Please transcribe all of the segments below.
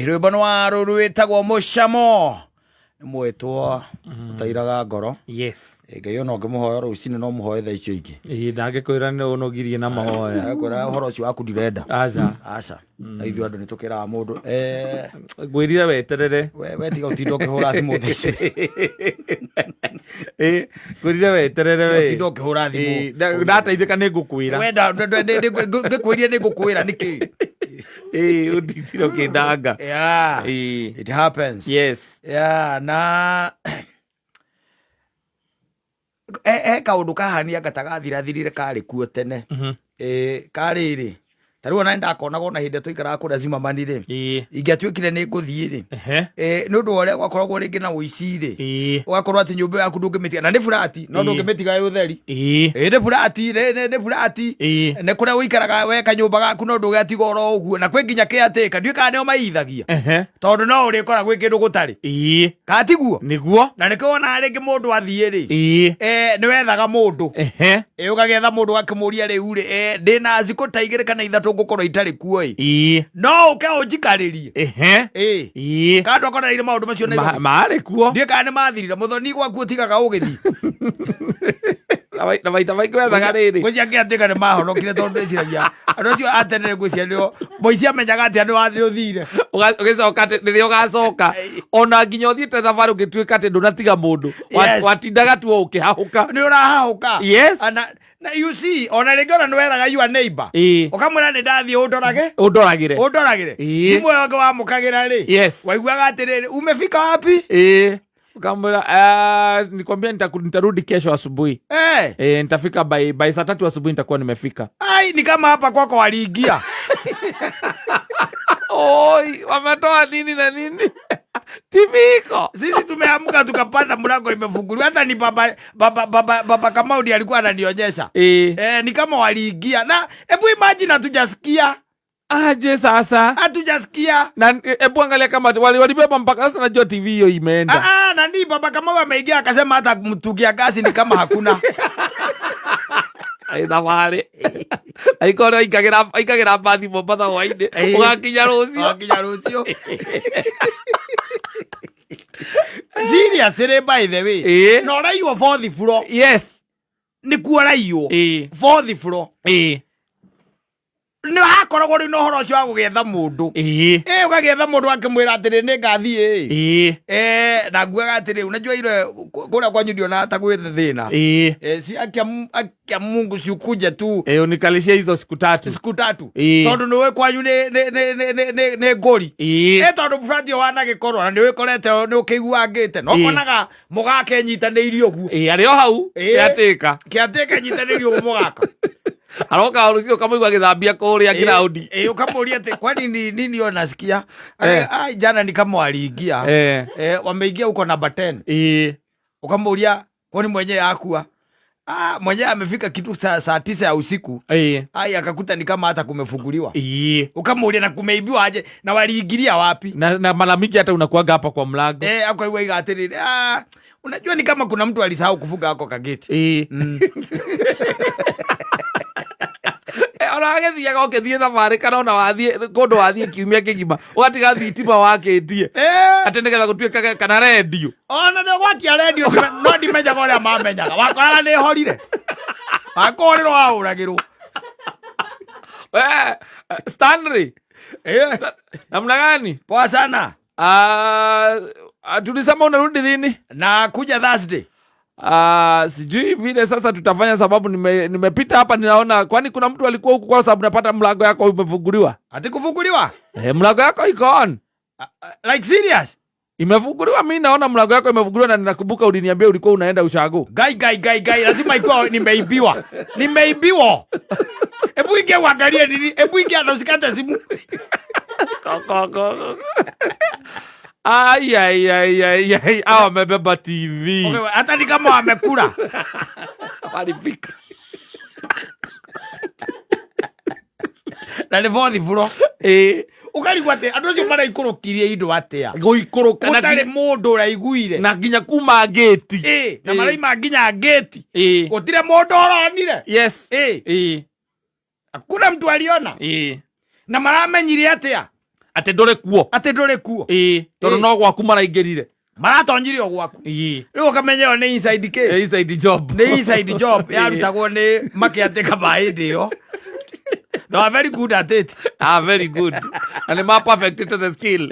rwimbo nwa rwitagwo mucamo mwetwo tairaga ngoro. Yes. Ngai ona ngimuhoya rucini no muhoye tha icio ingi. Ndagikwira ni unogirie na mahoya. Akwira horo ucio waku ndirenda. Aca. Aithu andu nitukira mundu gwirire weterere. We tiga utindo kihura thimu thici. Gwirire weterere we. Utindo kihura thimu. Ndateithika ni ngukwira. We ngikwiria ni ngukwira niki. Utitiro kidanga. Yeah. It happens. Yes. Yeah, na kaundu kahania gatagathirathirire kari kuo tene. Kari ri tariu ona ndakonaga ona hinde tuikara kuria Zimmerman ri ingiatuikire ni nguthii ri ni undu uria gwakoragwo ringi na uici ri ugakorwo ati nyumba yaku ndungimitiga na ni furati no ndungimitiga utheri ni furati ni furati ni kuria uikaraga we kanyumba gaku no ndugatiga oro uguo na kwi nginya kiatika ndiuka nio maithagia tondu no uri kora gwi kindu gutari katiguo niguo na niko ona ringi mundu athie ri ni wethaga mundu ugagetha mundu akimuria riu ri ndina ziko taigire kana ithatu ngukorwo itari kuo no uke unjikaririe kandu akonaire maundu macio na maari kuo ndie kana mathirira muthoni gwaku utigaga ugithi na maita maingi wethaga riri gwicia ngiatika ni mahonokire tondu ndiciragia andu acio atenere ngwicia nio moici amenyaga atia ni wathi uthire ugicoka ati riria ugacoka ona nginya uthiite thabari ugituika ati ndunatiga mundu watindaga tu ukihahuka ni urahahuka. Yes. Na you see ona ringi ona ni wethaga your neighbor ukamwira ni ndathie undoragire imwe wake wamukagira ri waiguaga atiriri umefika wapi ukamwira nikwambia nitarudi kesho asubuhi nitafika by saa 3 asubuhi nitakuwa nimefika. Ai ni kama hapa kwako waliingia oi wametoa nini na nini Timiko. Sisi tumeamka tukapata mlango imefunguliwa. Hata ni baba Kamaudi alikuwa ananionyesha. Ni kama waliingia. Na hebu imagine hatujasikia. Aje sasa. Hatujasikia. Na hebu angalia kama walibeba mpaka sasa najua TV hiyo imeenda. Na ni baba Kamaudi ameingia akasema hata mtugia gasi ni kama hakuna. Aida wale. Aikora ikagira bathi Mombasa waide. Ugakinya rucio. Serious, by the way. No raiyo for the floor. Yes. Ni kuoraiyo for the floor. Ni hakoragwo ri no horo ucio wa gugetha mundu ugagetha mundu akimwira atiri ni ngathi na nguaga atiri unajua ile kuna kwa ndio na hata gwethe thina si akia Mungu si ukuje tu unikalishia hizo siku tatu tondu ni we kwanyu ni ngori tondu mfratio wana gikorwo na ni we korete ni ukiguangite no konaga mugake nyitanirio guo ari o hau kiatika nyitanirio mugaka aroka rucio kamaigwa githambia kuria ground ukamuria ati kwani nini unasikia jana ni kama waliingia wameingia huko namba 10 ukamuria kwani mwenyewe akua mwenyewe amefika kitu saa 9 ya usiku akakuta ni kama hata kumefunguliwa ukamuria na kumeibiwa aje na waliingilia wapi na mara mingi hata unakuaga hapa kwa mlango akaiwa igatiriri unajua ni kama kuna mtu alisahau kufunga hako kageti ona agethia gokethie thabari kana ona wathie kundu wathie kiumia kigima ugatiga thitima wakitie ati nigetha gutuika kana radio ona ndio gwakia radio no ndimenyaga uria mamenyaga wakoraga ni horire akoriro wauragirwo Stanley namna gani? Poa sana. Tulisema unarudi lini? Na kuja Thursday. Sijui vile sasa tutafanya sababu nimepita hapa ninaona kwani kuna mtu alikuwa huko kwa sababu napata mlango yako umefunguliwa. Ati kufunguliwa? Mlango yako iko on. Like serious? Imefunguliwa, mimi naona mlango yako imefunguliwa na ninakumbuka uliniambia ulikuwa unaenda ushago. Guy lazima ikuwa nimeibiwa. Hebu ingia uangalie nini? Hebu ingia na usikate simu. Ai hawa wamebeba TV. Okay, hata ni kama wamekula. Walipika. Na levothi bro. Ukarigwa ate andu acio maraikurukirie indo atia guikuruka na gutari mundu uraiguire na nginya kuma gate na maraima nginya gate gutire mundu uronire. Yes hakuna mtu aliona na maramenyire atia ate ndore kuo tondu no gwaku maraingirire maratonyire o gwaku riu ukamenyeo ni inside job yarutagwo ni makiatika maindi yo. They are very good at it. Very good. And they are perfect to the skill.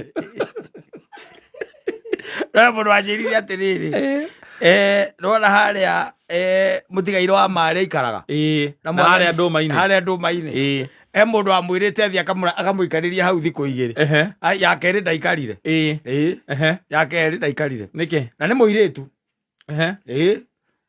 Mundu wanjirire atiriri rona haria mutigairo wa mare ikaraga na haria nduma-ini mundu amwirite athi akamuikariria hau thiku igiri ya keri ndaikarire ya keri ndaikarire niki na ni muiritu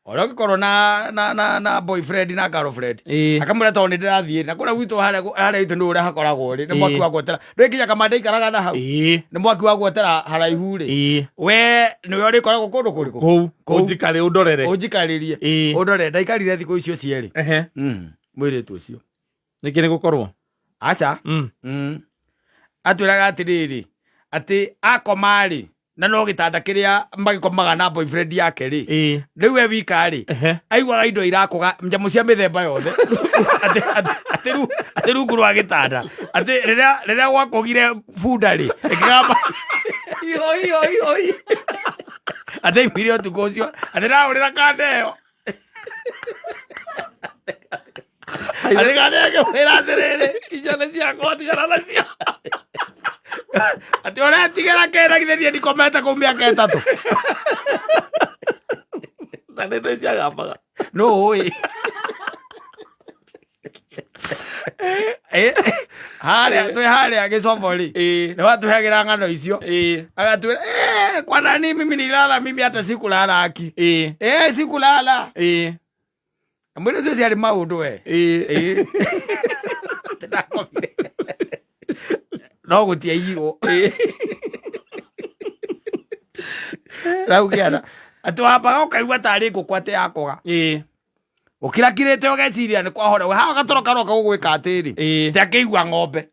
ora gikorwo na boyfriend na girlfriend akamwira to ni ndirathie na kuria gwitu haria itu ni uria hakoragwo ri ni mwaki wa gwetera nginya kamande ikaraga na hau ni mwaki wa gwetera haraihu ri we ni we urikoragwo kundu kuriku unjikare undorere unjikaririe undorere ndaikarire thiku icio cieri mwiritu ucio niki ni gukorwo acha atwiraga atiriri ati akomari na no gitanda kiria magikomaga na boyfriend yake ri riu we wika ri aigwaga indo irakoga njamu cia mithemba yothe ati rungu rwa gitanda ati riria gwakogire bunda ri ikigamba ati imire utuku ucio ati raurira kandeo ati kandeo wira atiriri ijone ciakwa tigana nacio ati ora tigera kera githeria ndikomete ku miaka 3 na ndio ciagapaga no oi haria gicomori ni watuheagira ng'ano icio agatwira kwa nani mimi nilala mimi hata sikulala aki sikulala mwili ucio ciari maundu we no gutiairwo rau kiana atwambaga ukaigua tari ngũkũ ati yakoga ukirakirite ugeciria ni kwahora we haga toroka roka gugwika atiri ti akigua ng'ombe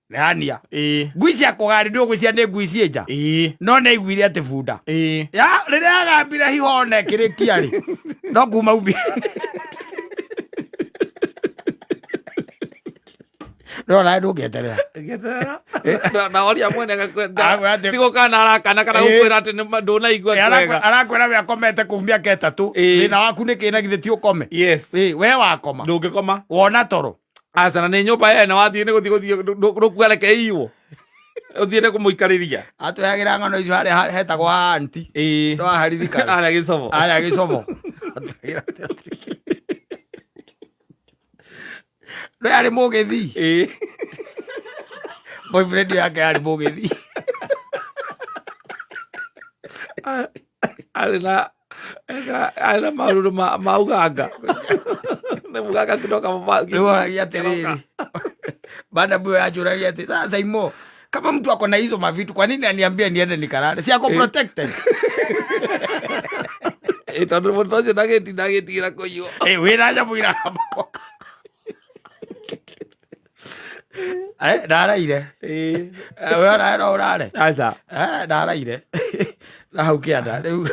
nania ngui cia kugari ndio gwiciria ni ngui cienja no ne iguire ati bunda ya riria agambire hihone kirikia ri no kuma umbi no na ndugeterera na oria mwene gakwenda tigo kana arakana kana gukwira ati ndunaigua kwega arakwira we akomete kumia ke 3 thina waku ni kina githe ti ukome we wakoma ndungikoma wona toro aca na ni nyumba ye na wathie ni guthie rukuarekeiwo uthire kumuikariria atweagira ng'ano icio haria hetagwo anti ndo haririkana aria gicobo no yari mugithi boyfriend yake yari mugithi alina maururu mauganga ne muganga kutoka mabaki ya tereri baada bwe ajuragia ati sasa imo kama mtu ako na hizo mavitu kwa nini aniambia niende nikalale si ako protected tondu mundu ucio ndagetigira kuiyo wina njamu iraboka ndaraire we oraera urare aca ndaraire na hau kianda riu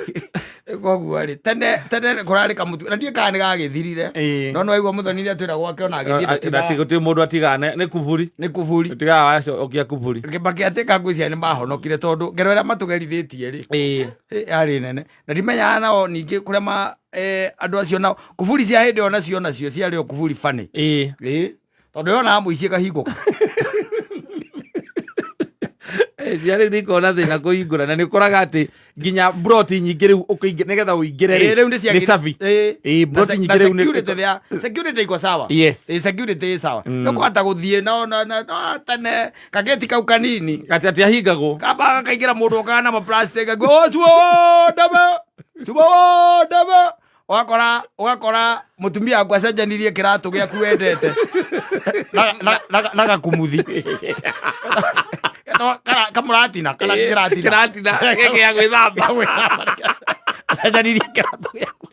koguo ri tene kurari kamutu na ndie kana ni gagithirire no no aigua muthoni atwira gwake ona agithire ti mundu atigane ni kuburi tiga wacio okia kuburi kibaki atika ngwiciria ni mahonokire tondu ngero ria matugerithitie ri ari nene na ndimenya nao ningi kuria andu acio nao kuburi cia hindi ona cio ciari o kuburi fani tondu yona muicie kahinguka ciari ni kona thina kuhingura na ni koraga ati nginya broti nyingi riu ukiingira nigetha uingire riu ni safi broti nyingi riu ni security iko sawa security is sawa no kwata guthie na tane kageti kau kanini ati ahingagwo kaba kaingira mundu kana ma plastic go daba wakora mutumia akwa cenjanirie kiratu giaku wendete na gakumuthi kamuratina kana kiratina geke ya gwithamba cenjanirie kiratu giaku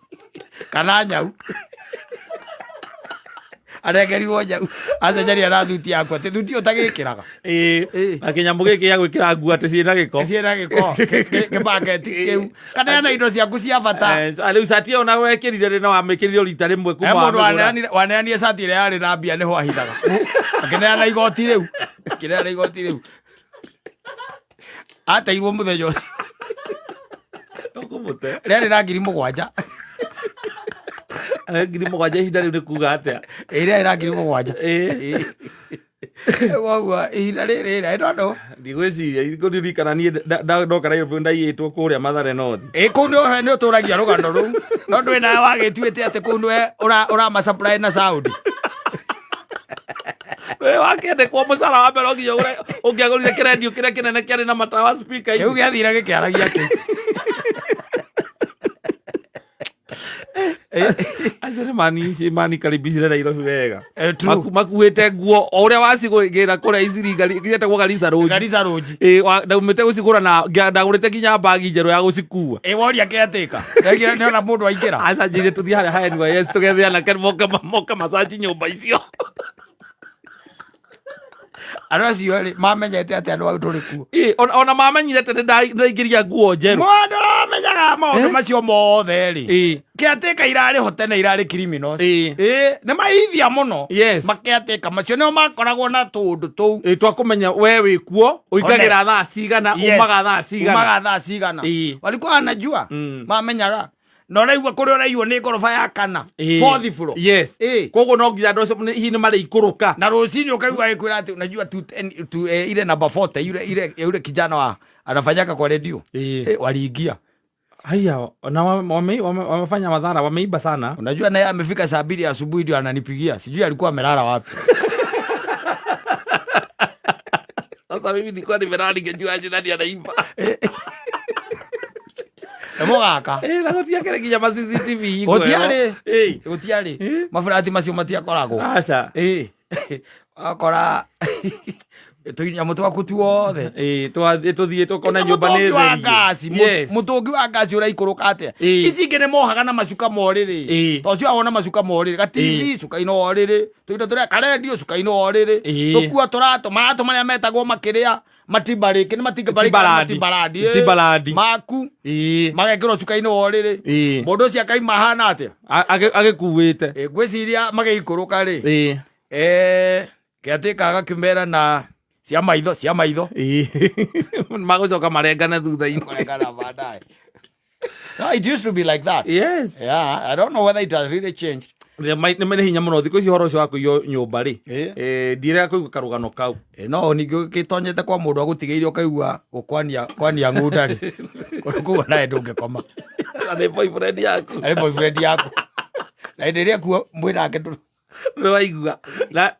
kana nyau arengerirwo njau acenjania na thuti yakwa ati thuti utagikiraga na kinyamu giki ya gwikira nguo ati ciina giko kibaketi kiu kana na indo ciaku cia bata riu cati ona wekirire rina wamikirire rita rimwe kuma mundu waneanire cati ria yari na mbia niho ahithaga akineana igoti riu ateirwo muthenya ucio rĩarĩ na 7,000 7,000 ihinda rĩu nĩ kuga atĩa rĩarĩ na 7,000 koguo ihinda rĩrĩ ndondo ndigwĩciria kũririkana niĩ ndoka Nairobi ndaiyĩtwo kũrĩa Mathare North kũu nĩ ũtũragia rũgano rũu no ndũĩ nawe wagĩtuĩte atĩ kũu nĩwe ũrama-supply na Saudi wakĩandĩkwo mũcara wa mbere nginya ũngĩagũrire kĩrendio kĩrĩa kĩnene kĩarĩ na matawa speaker kĩu gĩathire gĩkĩaragia kĩu acio nĩ manikaribicire Nairobi wega makuĩte nguo o ũrĩa wacigũrĩra kũrĩa Isiringa gĩetagwo Garissa Road ndaumĩte gũcigũra na ndagũrĩte nginya mbagi njerũ ya gũcikua woria kĩatĩka nĩona mũndũ aingĩra acanjire tũthiĩ harĩa ha NYS tũgethe anake moka macanji nyũmba icio andũ acio rĩ mamenyete atĩ andũ au tũrĩ kuo ona mamenyire atĩ nĩndaingĩria nguo njerũ mũndũ ũramenyaga maũndũ macio mothe rĩ kĩatĩka irarĩ ho tene irarĩ criminals nĩ mahithia mũno makĩatĩka macio nĩo makoragwo na tũndũ tũu twakũmenya we wĩ kuo ũingagĩra thaa cigana umaga thaa cigana walikuwa wanajua mamenyaga na ũraigua kũrĩa ũraigua nĩ ngoroba ya 4 4th floor koguo no nginya andũ acio hihi nĩ marĩikũrũka na rũcinĩ ũkaigua agĩkwĩra atĩ unajua ile number 40 yule kijana anafanyaka kwa redio waliingia haya na wamefanya madhara, wameiba sana. Unajua naye amefika saa 2 asubuhi ndio ananipigia, sijui alikuwa amelala wapi. Sasa mimi nilikuwa nimelala ningejua aje nani anaiba. Emogaka nagotia kere kinya ma CCTV iko otiare mafurati macio matiakoragwo aca akora tuinya mutu wakutu wothe tuthie tukona nyumba ni theri mutungi wa ngasi uraikuruka atia ici ngene mohaga na macuka moriri to cio awona macuka moriri gativi cuka ino oriri tuindo turia karendio cuka ino oriri tukua turato marato maria metagwo makiria matibariki ni matibaradi maku magekirwo cuka-inĩ worĩrĩ mũndũ ũcio akaima hana atia agĩkuĩte ngwĩciria magĩikũrũka rĩ kĩatĩka agakĩmera na cia maitho magũcoka marengane thutha-inĩ baadaye. No, it used to be like that. Yes. Yeah, I don't know whether it has really changed. Nĩ hinya mũno thikũ ici horo ũcio wa kũiywo nyũmba rĩ ndirega kũigua karũgano kau no ningĩ gĩtonyete kwa mũndũ agũtigĩire ũkaigua gũkwania ng'unda rĩ kũguo nawe ndũngĩkoma nĩ boyfriend yaku na hĩndĩ ĩrĩa kuo mwĩnake waigua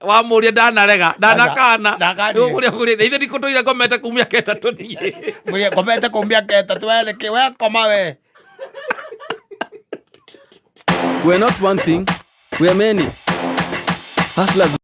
wamũria ndanakana ithe ndikũtũire ngomete kumia ketatũ niĩ ngomete kumia ketatũ wereke wekoma we. We're not one thing, we're many. Hustlers.